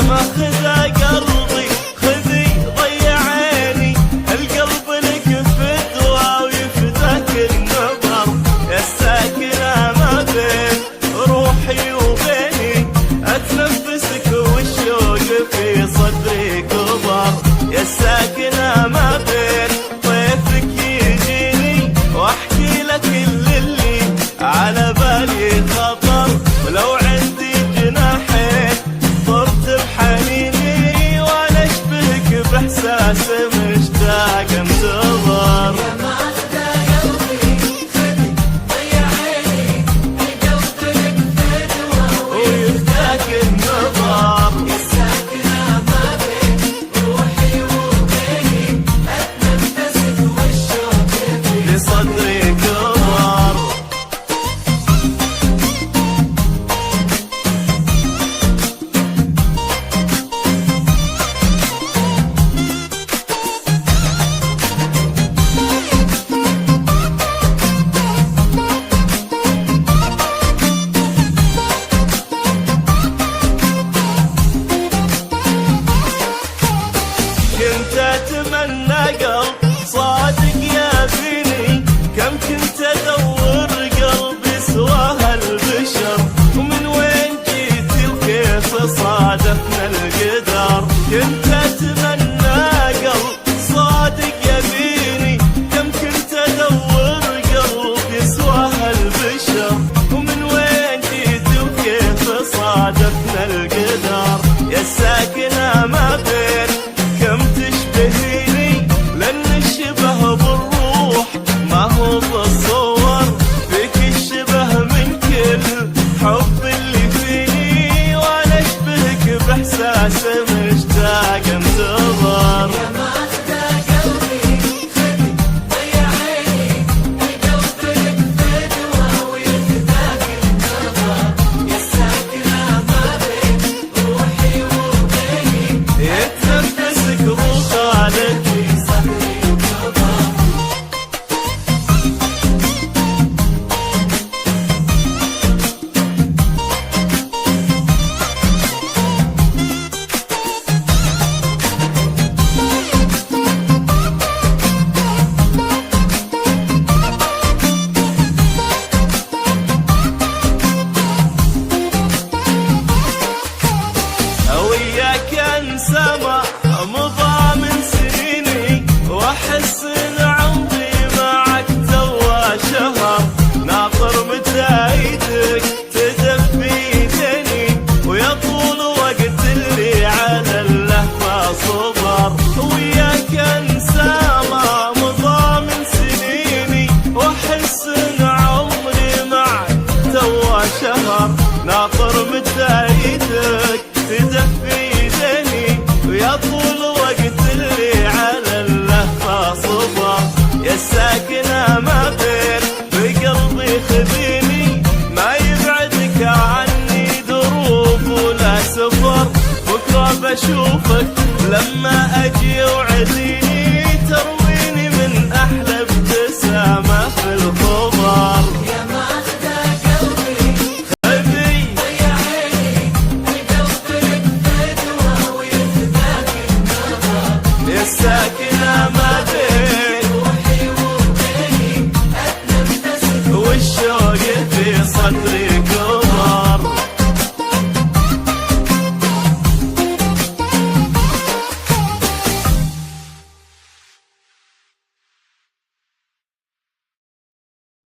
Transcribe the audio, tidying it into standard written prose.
ماخذه قلبي خذي ضيع عيني، القلب لك فدوى ويفداك النظر، يا الساكنه ما بين روحي وبيني، اتنفسك والشوق في صدري كبر، يا الساكنه ما بين طيفك يجيني، واحكي لك اللي على بالي خطر، ولو عندي جناحين طرت بحنيني، وانا اشبهك باحساس مشتاق انتظر. كنت اتمنى قلب صادق يبيني، كم كنت ادور قلبي سواها البشر، ومن وين جيت وكيف صادفنا القدر، كنت اتمنى قلب صادق يبيني، كم كنت ادور قلبي سواها البشر، ومن وين جيت وكيف صادفنا القدر، يا الساكنه ما بين كم تشبهيني، لأن الشبه بالروح ما هو بالصور، فيك الشبه من كل حب اللي فيني، وأنا أشبهك بإحساس مشتاق انتظر. وياك انسى ما مضى من سنيني، واحس ان عمري معك توا شهر، ناطر متى ايدك تدفي ايديني، ويا طول وقت اللي على اللهفه صبر، وياك انسى ما مضى من سنيني، واحس ان عمري معك توا شهر، ناطر متى ايدك تدفي ايديني، ويا طول وقت اللي على اللهفه صبر، يا الساكنه ما بين بقلبي خذيني، ما يبعدك عني دروب ولا سفر، بكره بشوفك لما اجي وعديني، ترويني من احلى ابتسامه في الخبر. الساكنة ما بين روحي وبيني، أتنفس والشوق في صدري.